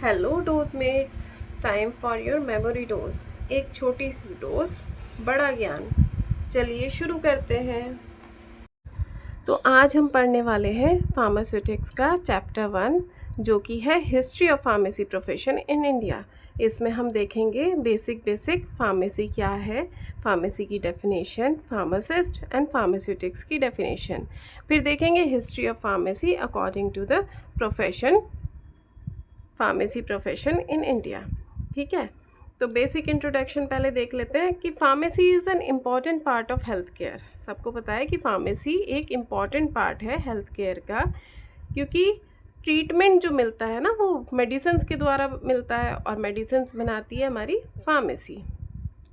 Hello Dosemates, time for your memory dose. एक छोटी सी dose बड़ा ज्ञान। चलिए शुरू करते हैं। तो आज हम पढ़ने वाले हैं फार्मास्यूटिक्स का चैप्टर 1, जो कि है history of pharmacy profession in India. इसमें हम देखेंगे बेसिक फार्मेसी क्या है, फार्मेसी की डेफिनेशन, फार्मासिस्ट एंड फार्मास्यूटिक्स की डेफिनेशन। फिर देखेंगे history of pharmacy according to the profession, pharmacy profession in India. ठीक है, तो बेसिक इंट्रोडक्शन पहले देख लेते हैं कि pharmacy is an important part of health care. सबको पता है कि फार्मेसी एक इम्पॉर्टेंट पार्ट है हेल्थ केयर का, क्योंकि ट्रीटमेंट जो मिलता है ना वो मेडिसिन्स के द्वारा मिलता है और मेडिसिन्स बनाती है हमारी फार्मेसी।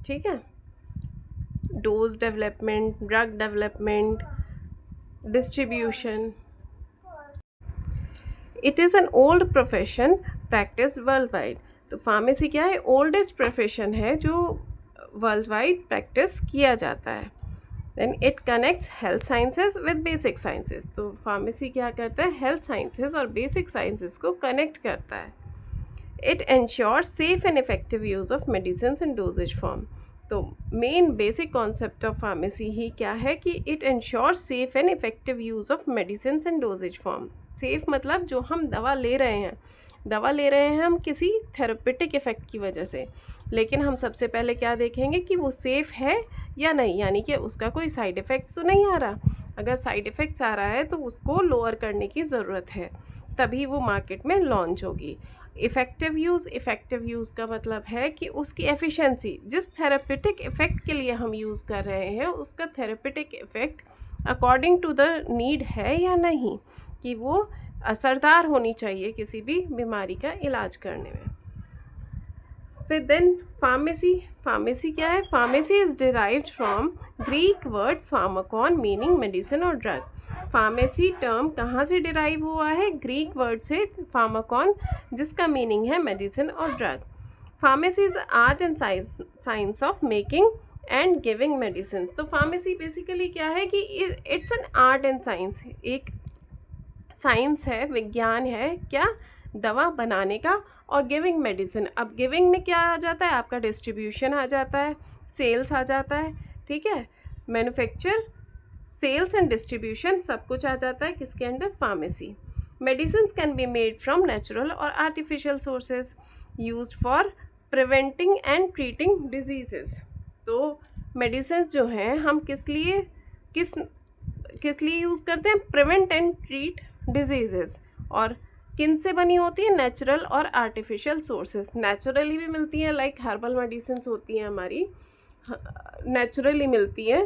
ठीक है, dose development, drug development, distribution. It is an old profession practice world wide. तो फार्मेसी क्या है? ओल्डेस्ट प्रोफेशन है जो वर्ल्ड वाइड प्रैक्टिस किया जाता है। Then it connects health sciences with basic sciences. तो फार्मेसी क्या करता है? हेल्थ साइंसेज और बेसिक साइंसेज को कनेक्ट करता है। It ensures safe and effective use of medicine in dosages form. तो main basic concept of pharmacy ही क्या है कि it ensures safe and effective use of medicine in dosages form. Safe मतलब जो हम दवा ले रहे हैं हम किसी थेरेपेटिक इफ़ेक्ट की वजह से, लेकिन हम सबसे पहले क्या देखेंगे कि वो सेफ़ है या नहीं, यानी कि उसका कोई साइड इफ़ेक्ट्स तो नहीं आ रहा। अगर साइड इफ़ेक्ट्स आ रहा है तो उसको लोअर करने की ज़रूरत है, तभी वो मार्केट में लॉन्च होगी। इफ़ेक्टिव यूज़ का मतलब है कि उसकी एफिशिएंसी, जिस थेरेपेटिक इफ़ेक्ट के लिए हम यूज़ कर रहे हैं उसका therapeutic effect according to the need है या नहीं, कि वो असरदार होनी चाहिए किसी भी बीमारी का इलाज करने में। फिर देन फार्मेसी क्या है? Pharmacy is derived from Greek word Pharmacon meaning medicine और ड्रग। फार्मेसी टर्म कहाँ से डिराइव हुआ है? ग्रीक वर्ड से फार्माकॉन, जिसका मीनिंग है मेडिसिन और drug. Pharmacy is art and science of making and giving medicine. तो फार्मेसी बेसिकली क्या है कि it's an art and science, एक साइंस है, विज्ञान है क्या? दवा बनाने का और गिविंग मेडिसिन। अब गिविंग में क्या आ जाता है? आपका डिस्ट्रीब्यूशन आ जाता है, सेल्स आ जाता है। ठीक है, मैन्युफैक्चर, सेल्स एंड डिस्ट्रीब्यूशन सब कुछ आ जाता है किसके under? Pharmacy. Medicine can be made from natural और artificial sources used for preventing and treating diseases. तो मेडिसिन जो हैं हम किस लिए यूज़ करते हैं? Prevent and treat diseases. और किन से बनी होती है? नेचुरल और आर्टिफिशियल सोर्सेज। नेचुरली भी मिलती हैं, लाइक हर्बल मेडिसिन होती हैं हमारी, नेचुरली मिलती हैं।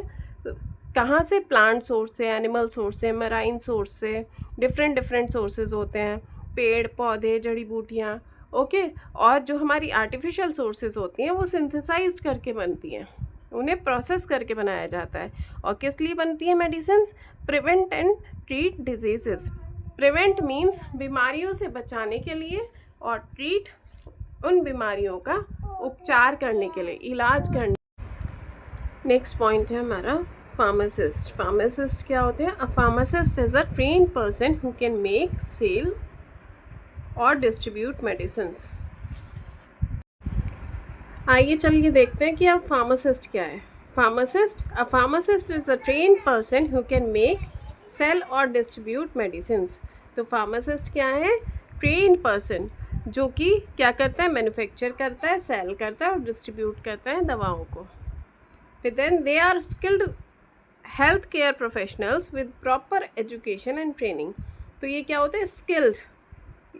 कहाँ से? प्लांट सोर्स से, एनिमल सोर्स से, मराइन सोर्स से, डिफरेंट सोर्सेज होते हैं, पेड़ पौधे, जड़ी बूटियाँ। ओके, और जो हमारी आर्टिफिशियल सोर्सेज होती हैं वो सिंथेसाइज्ड करके बनती हैं, उन्हें प्रोसेस करके बनाया जाता है। और किस लिए बनती हैं medicine? Prevent and treat diseases. Prevent means बीमारियों से बचाने के लिए, और ट्रीट उन बीमारियों का उपचार करने के लिए, इलाज करने। नेक्स्ट पॉइंट है हमारा फार्मासिस्ट। फार्मासिस्ट क्या होते हैं? A pharmacist is a trained person who can make, sell और डिस्ट्रीब्यूट मेडिसिन्स। आइए चलिए देखते हैं कि अब फार्मासिस्ट क्या है। A pharmacist is a trained person who can make, sell और डिस्ट्रीब्यूट मेडिसिन्स। तो फार्मासिस्ट क्या है? ट्रेन्ड पर्सन जो कि क्या करता है? मैन्युफैक्चर करता है, सेल करता है और डिस्ट्रीब्यूट करता है दवाओं को। फिर then they are skilled health care professionals with proper education and training. तो ये क्या होते हैं? स्किल्ड,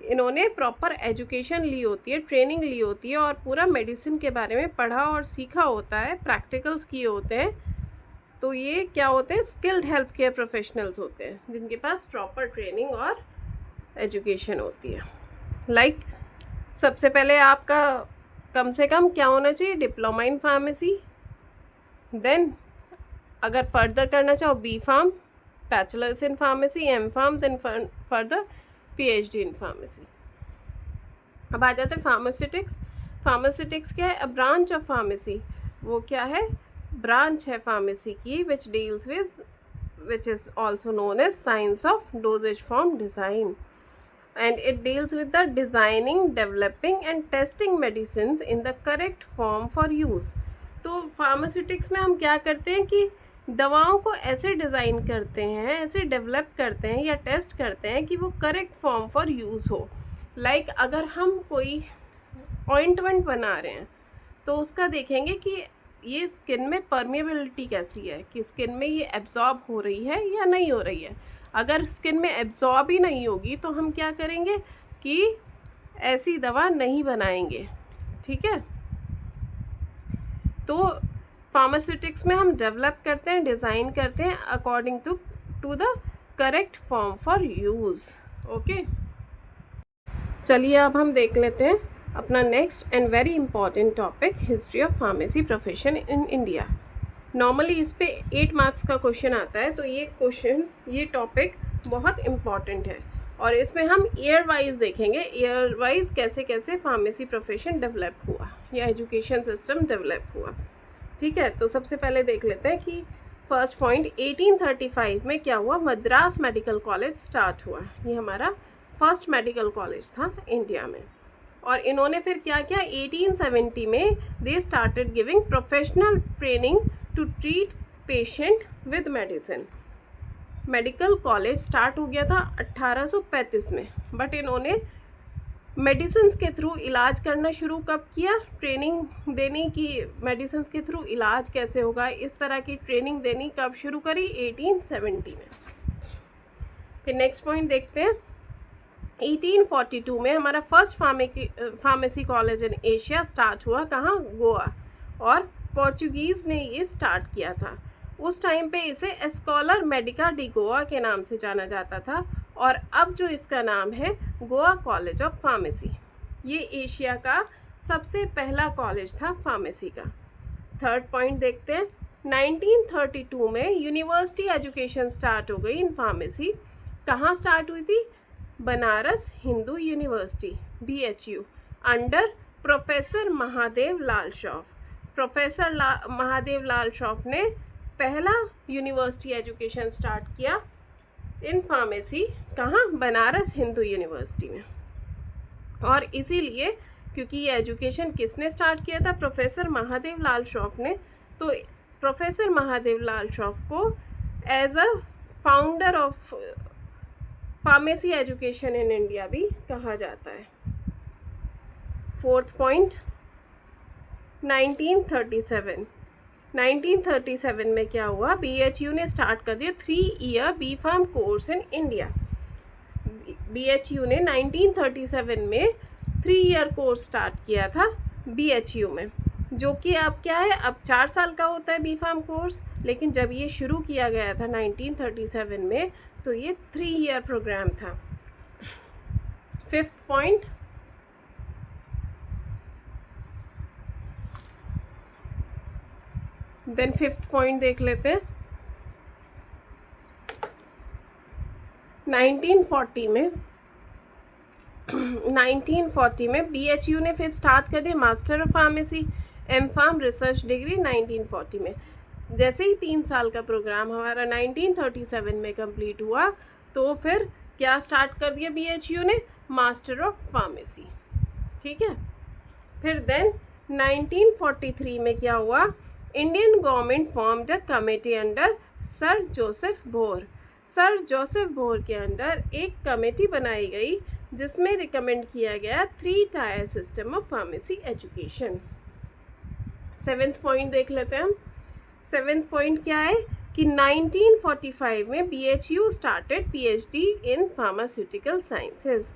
इन्होंने प्रॉपर एजुकेशन ली होती है, ट्रेनिंग ली होती है और पूरा मेडिसिन के बारे में पढ़ा और सीखा होता है, प्रैक्टिकल्स किए होते हैं। तो ये क्या होते हैं? स्किल्ड हेल्थ केयर प्रोफेशनल्स होते हैं, जिनके पास प्रॉपर ट्रेनिंग और एजुकेशन होती है। लाइक सबसे पहले आपका कम से कम क्या होना चाहिए? Diploma in pharmacy. देन अगर फर्दर करना चाहो B pharm, bachelors in pharmacy, M pharm, then further PhD in pharmacy. अब आ जाते हैं फार्मास्यूटिक्स। फार्मास्यूटिक्स क्या है? A branch of pharmacy. वो क्या है? ब्रांच है फार्मेसी की which is also known as science of dosage form design. and it deals with the designing, developing and testing medicines in the correct form for use. तो pharmaceutics में हम क्या करते हैं कि दवाओं को ऐसे डिज़ाइन करते हैं, ऐसे डेवलप करते हैं या टेस्ट करते हैं कि वो करेक्ट फॉर्म फॉर यूज़ हो. लाइक अगर हम कोई ऑइंटमेंट बना रहे हैं तो उसका देखेंगे कि ये स्किन में परमेबिलिटी कैसी है, कि स्किन में ये एब्जॉर्ब हो रही है या नहीं हो रही है. अगर स्किन में एब्जॉर्ब ही नहीं होगी तो हम क्या करेंगे कि ऐसी दवा नहीं बनाएंगे. ठीक है. तो फार्मास्यूटिक्स में हम डेवलप करते हैं, डिज़ाइन करते हैं according to the correct form for use. Okay, चलिए अब हम देख लेते हैं अपना next and very important topic, history of pharmacy profession in India. Normally इस पे 8 मार्क्स का क्वेश्चन आता है, तो ये टॉपिक बहुत इम्पॉर्टेंट है और इसमें हम ईयर वाइज देखेंगे, ईयर वाइज कैसे कैसे फार्मेसी प्रोफेशन डेवलप हुआ या एजुकेशन सिस्टम डेवलप हुआ. ठीक है. तो सबसे पहले देख लेते हैं कि फर्स्ट पॉइंट 1835 में क्या हुआ. मद्रास मेडिकल कॉलेज स्टार्ट हुआ. ये हमारा फर्स्ट मेडिकल कॉलेज था इंडिया में. और इन्होंने फिर क्या किया, 1870 में they started giving professional training to treat patient with medicine. Medical college start हो गया था 1835 में, बट इन्होंने मेडिसिन के थ्रू इलाज करना शुरू कब किया, ट्रेनिंग देनी की मेडिसिन के थ्रू इलाज कैसे होगा, इस तरह की ट्रेनिंग देनी कब शुरू करी, 1870 में. फिर नेक्स्ट पॉइंट देखते हैं. 1842 में हमारा first pharmacy college in Asia start हुआ. कहाँ, गोवा. और पोर्चुगीज़ ने ये स्टार्ट किया था. उस टाइम पे इसे एस्कॉलर मेडिका डी गोवा के नाम से जाना जाता था और अब जो इसका नाम है गोवा कॉलेज ऑफ फार्मेसी. ये एशिया का सबसे पहला कॉलेज था फार्मेसी का. थर्ड पॉइंट देखते हैं. 1932 में यूनिवर्सिटी एजुकेशन स्टार्ट हो गई इन फार्मेसी. कहाँ स्टार्ट हुई थी, Banaras Hindu university BHU under professor Mahadev Lal Shroff. Professor Mahadev Lal Shroff ने पहला यूनिवर्सिटी एजुकेशन स्टार्ट किया इन फार्मेसी. कहाँ, बनारस हिंदू यूनिवर्सिटी में. और इसीलिए क्योंकि ये एजुकेशन किसने स्टार्ट किया था, प्रोफेसर महादेव लाल श्रॉफ ने, तो प्रोफेसर महादेव लाल श्रॉफ को as a founder of pharmacy education in India भी कहा जाता है. फोर्थ पॉइंट 1937 में क्या हुआ, BHU ने स्टार्ट कर दिया 3-year B.Pharm course in India. BHU ने 1937 में 3-year कोर्स स्टार्ट किया था BHU में, जो कि अब क्या है, अब 4 साल का होता है B.Pharm कोर्स, लेकिन जब ये शुरू किया गया था 1937 में तो ये 3-year प्रोग्राम था. Fifth point, then fifth point देख लेते हैं. 1940 में BHU ने फिर स्टार्ट कर दिया master of pharmacy M.Pharm research degree 1940 में. जैसे ही 3 साल का प्रोग्राम हमारा 1937 में कंप्लीट हुआ तो फिर क्या स्टार्ट कर दिया BHU ने, मास्टर ऑफ फार्मेसी. ठीक है. फिर देन 1943 में क्या हुआ, Indian government formed a committee under sir Joseph bore. Sir Joseph bore के अंडर एक कमेटी बनाई गई जिसमें रिकमेंड किया गया 3 tier system of pharmacy education. 7th point देख लेते हैं हम. 7th पॉइंट क्या है कि 1945 में BHU started PhD in pharmaceutical sciences.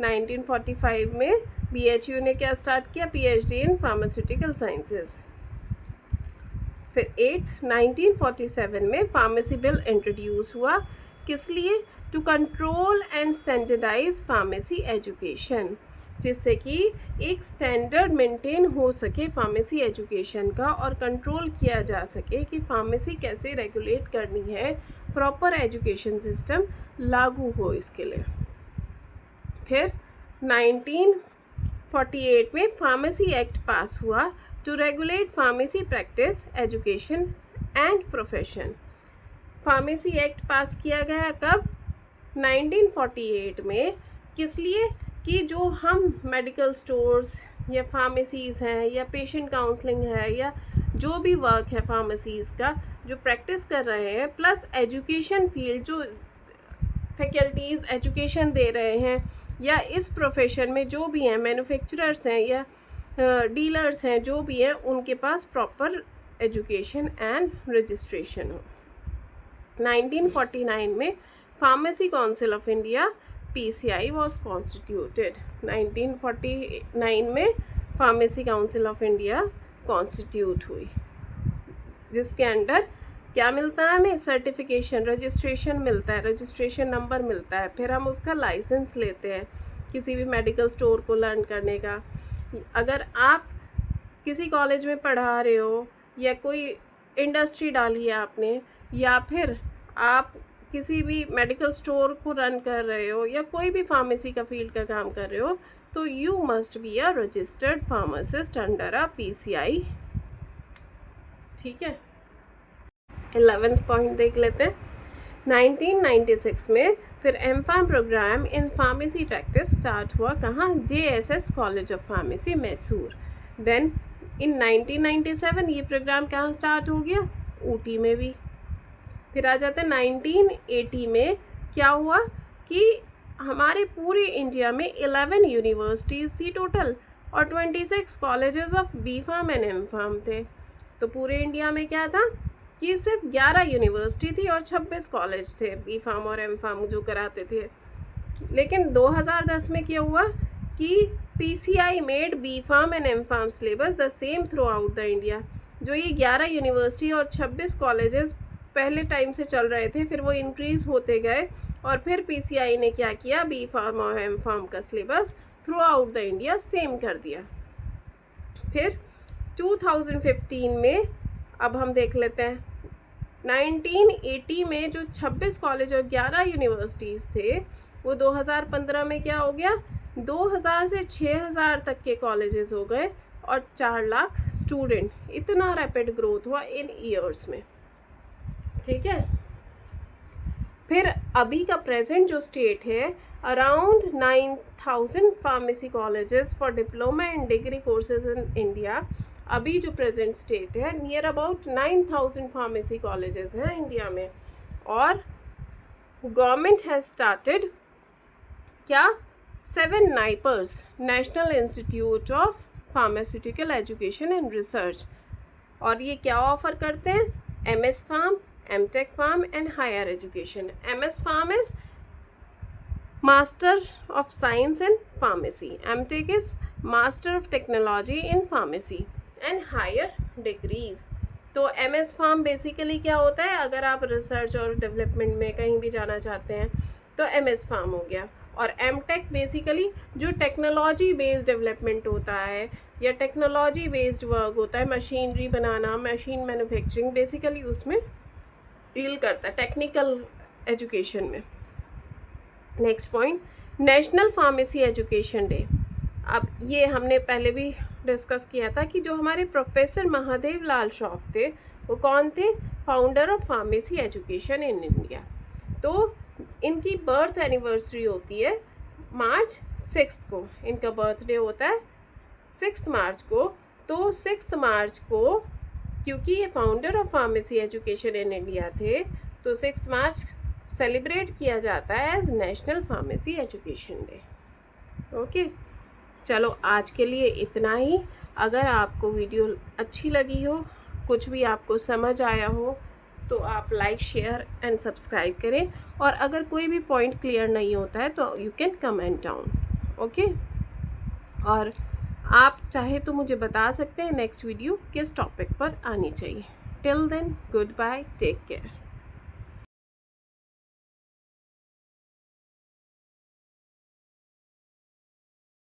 1945 में BHU ने क्या स्टार्ट किया, PhD इन फार्मास्यूटिकल साइंसेज. फिर 1947 में फार्मेसी बिल इंट्रोड्यूस हुआ. किस लिए, to control and standardize pharmacy education, जिससे कि एक स्टैंडर्ड मेंटेन हो सके फार्मेसी एजुकेशन का और कंट्रोल किया जा सके कि फार्मेसी कैसे रेगुलेट करनी है, प्रॉपर एजुकेशन सिस्टम लागू हो इसके लिए. फिर 1948 में फार्मेसी एक्ट पास हुआ to regulate pharmacy practice, education and profession. Pharmacy act pass किया गया कब, 1948 में, किस लिए कि जो हम मेडिकल स्टोर्स या फार्मेसीज़ हैं या पेशेंट काउंसलिंग है या जो भी वर्क है फार्मेसीज़ का जो प्रैक्टिस कर रहे हैं, प्लस एजुकेशन फील्ड जो फैकल्टीज़ एजुकेशन दे रहे हैं, या इस प्रोफेशन में जो भी हैं मैन्युफैक्चरर्स हैं या डीलर्स हैं, जो भी हैं उनके पास प्रॉपर एजुकेशन एंड रजिस्ट्रेशन हो। 1949 में pharmacy council of India PCI was constituted. 1949 में pharmacy council of India constitute हुई, जिसके अंडर क्या मिलता है हमें, सर्टिफिकेशन, रजिस्ट्रेशन मिलता है, रजिस्ट्रेशन नंबर मिलता है, फिर हम उसका लाइसेंस लेते हैं किसी भी मेडिकल स्टोर को लर्न करने का। अगर आप किसी कॉलेज में पढ़ा रहे हो या कोई इंडस्ट्री डाली है आपने, या फिर आप किसी भी मेडिकल स्टोर को रन कर रहे हो या कोई भी फार्मेसी का फील्ड का काम कर रहे हो, तो you must be a registered pharmacist under a PCI। ठीक है, 11th पॉइंट देख लेते हैं। 1996 में फिर M.Pharm program in pharmacy practice start हुआ, कहाँ, JSS college of pharmacy Mysore. Then in 1997 ये प्रोग्राम कहाँ स्टार्ट हो गया, ऊटी में भी। फिर आ जाते हैं 1980 में, क्या हुआ कि हमारे पूरे इंडिया में 11 यूनिवर्सिटीज़ थी टोटल और 26 colleges of B.Pharm and M.Pharm थे। तो पूरे इंडिया में क्या था कि सिर्फ 11 यूनिवर्सिटी थी और 26 कॉलेज थे B.Pharm और M.Pharm जो कराते थे। लेकिन 2010 में क्या हुआ कि PCI made B.Pharm and M.Pharm syllabus the same through out the India. जो ये 11 यूनिवर्सिटी और 26 कॉलेजेस पहले टाइम से चल रहे थे, फिर वो इंक्रीज़ होते गए और फिर PCI ने क्या किया, B.Pharm और M.Pharm का syllabus through out the India same कर दिया। फिर 2015 में अब हम देख लेते हैं, 1980 में जो 26 कॉलेज और 11 यूनिवर्सिटीज़ थे, वो 2015 में क्या हो गया, 2000 से 6000 तक के कॉलेजेस हो गए और 4 लाख स्टूडेंट। इतना रैपिड ग्रोथ हुआ इन ईयर्स में। ठीक है, फिर अभी का प्रेजेंट जो स्टेट है, around 9000 pharmacy colleges for diploma and degree courses in India. अभी जो प्रेजेंट स्टेट है, नियर अबाउट 9000 फार्मेसी कॉलेजेस हैं इंडिया में। और गवर्नमेंट हैज़ स्टार्टेड क्या, 7 NIPERS, national institute of pharmaceutical education and research. और ये क्या ऑफ़र करते हैं, MS Pharm, M.Tech Pharm and higher education. MS Pharm is Master of Science in Pharmacy. M.Tech is Master of Technology in Pharmacy and higher degrees. तो MS Pharm basically क्या होता है, अगर आप रिसर्च और डेवलपमेंट में कहीं भी जाना चाहते हैं तो MS Pharm हो गया। और M.Tech बेसिकली जो टेक्नोलॉजी बेस्ड डेवलपमेंट होता है या टेक्नोलॉजी बेस्ड वर्क होता है, मशीनरी बनाना, मशीन मैन्युफैक्चरिंग, बेसिकली उसमें डील करता है टेक्निकल एजुकेशन में। Next point, national pharmacy education day. अब ये हमने पहले भी डिस्कस किया था कि जो हमारे प्रोफेसर महादेव लाल श्रॉफ थे, वो कौन थे, founder of pharmacy education in India. तो इनकी बर्थ एनिवर्सरी होती है March 6 को, इनका बर्थडे होता है 6 मार्च को। तो 6 मार्च को, क्योंकि ये founder of pharmacy education in India थे, तो 6 मार्च सेलिब्रेट किया जाता है as national pharmacy education day. Okay, चलो आज के लिए इतना ही। अगर आपको वीडियो अच्छी लगी हो, कुछ भी आपको समझ आया हो, तो आप लाइक, शेयर एंड सब्सक्राइब करें। और अगर कोई भी पॉइंट क्लियर नहीं होता है तो you can comment down. Okay, और आप चाहे तो मुझे बता सकते हैं नेक्स्ट वीडियो किस टॉपिक पर आनी चाहिए। Till then, good bye, take care.